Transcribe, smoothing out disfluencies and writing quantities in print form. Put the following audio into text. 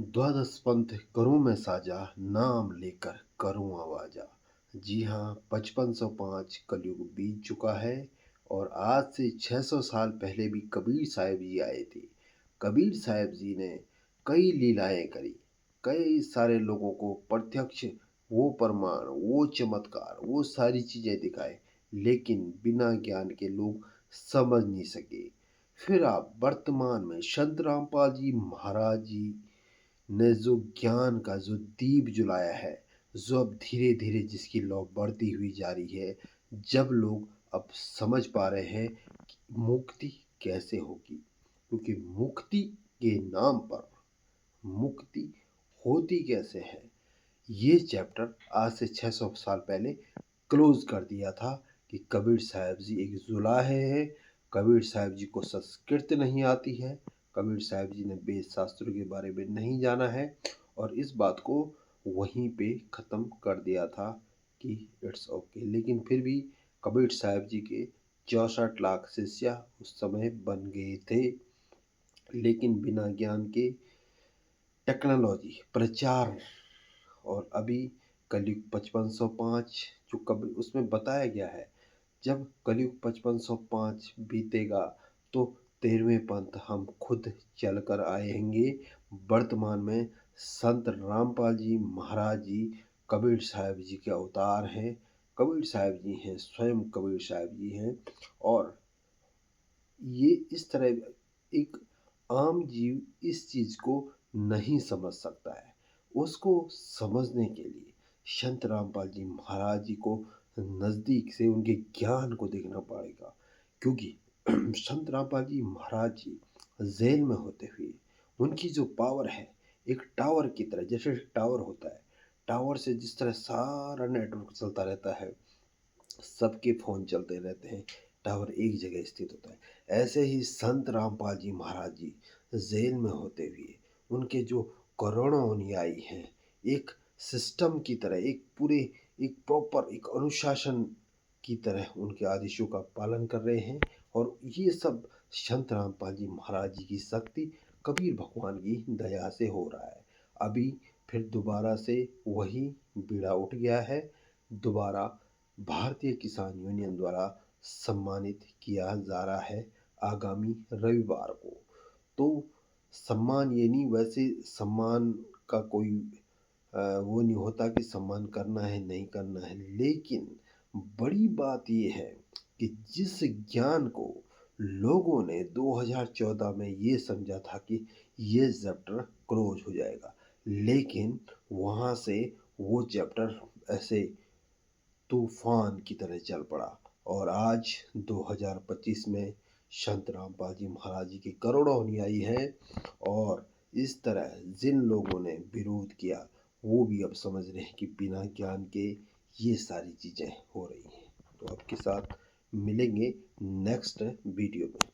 द्वादश पंथ करूँ मैं साजा, नाम लेकर करूँ आवाजा। जी हाँ, 5505 कलयुग बीत चुका है और आज से 600 साल पहले भी कबीर साहब जी आए थे। कबीर साहब जी ने कई लीलाएं करी, कई सारे लोगों को प्रत्यक्ष वो प्रमाण, वो चमत्कार, वो सारी चीज़ें दिखाए, लेकिन बिना ज्ञान के लोग समझ नहीं सके। फिर आप वर्तमान में संत रामपाल जी महाराज जी ने जो ज्ञान का जो दीप जलाया है, जो अब धीरे धीरे जिसकी लौ बढ़ती हुई जा रही है, जब लोग अब समझ पा रहे हैं कि मुक्ति कैसे होगी, क्योंकि मुक्ति के नाम पर मुक्ति होती कैसे है, ये चैप्टर आज से 600 साल पहले क्लोज कर दिया था कि कबीर साहब जी एक जुलाहे हैं। कबीर साहब जी को संस्कृत नहीं आती है, कबीर साहब जी ने वेद शास्त्रों के बारे में नहीं जाना है, और इस बात को वहीं पे ख़त्म कर दिया था कि इट्स ओके। लेकिन फिर भी कबीर साहब जी के 64 लाख शिष्य उस समय बन गए थे, लेकिन बिना ज्ञान के टेक्नोलॉजी प्रचार। और अभी कलयुग 5505 जो कभी उसमें बताया गया है, जब कलयुग 5505 बीतेगा तो 13वें पंथ हम खुद चल कर आएंगे। वर्तमान में संत रामपाल जी महाराज जी कबीर साहब जी के अवतार हैं। कबीर साहब जी हैं, स्वयं कबीर साहब जी हैं। और ये इस तरह एक आम जीव इस चीज़ को नहीं समझ सकता है। उसको समझने के लिए संत रामपाल जी महाराज जी को नज़दीक से उनके ज्ञान को देखना पड़ेगा, क्योंकि संत रामपाल जी महाराज जी जेल में होते हुए उनकी जो पावर है, एक टावर की तरह, जैसे टावर होता है, टावर से जिस तरह सारा नेटवर्क चलता रहता है, सबके फोन चलते रहते हैं, टावर एक जगह स्थित होता है, ऐसे ही संत रामपाल जी महाराज जी जेल में होते हुए उनके जो करोड़ों अनुयायी हैं, एक सिस्टम की तरह, एक पूरे, एक प्रॉपर, एक अनुशासन की तरह उनके आदेशों का पालन कर रहे हैं। और ये सब संत रामपाल जी महाराज जी की शक्ति, कबीर भगवान की दया से हो रहा है। अभी फिर दोबारा से वही बीड़ा उठ गया है, दोबारा भारतीय किसान यूनियन द्वारा सम्मानित किया जा रहा है आगामी रविवार को। तो सम्मान ये नहीं, वैसे सम्मान का कोई वो नहीं होता कि सम्मान करना है नहीं करना है, लेकिन बड़ी बात ये है कि जिस ज्ञान को लोगों ने 2014 में ये समझा था कि ये चैप्टर क्लोज हो जाएगा, लेकिन वहाँ से वो चैप्टर ऐसे तूफान की तरह चल पड़ा। और आज 2025 में संत रामपाल जी महाराज जी के करोड़ों अनुयायी हैं, और इस तरह जिन लोगों ने विरोध किया वो भी अब समझ रहे हैं कि बिना ज्ञान के ये सारी चीज़ें हो रही हैं। तो आपके साथ मिलेंगे नेक्स्ट वीडियो में।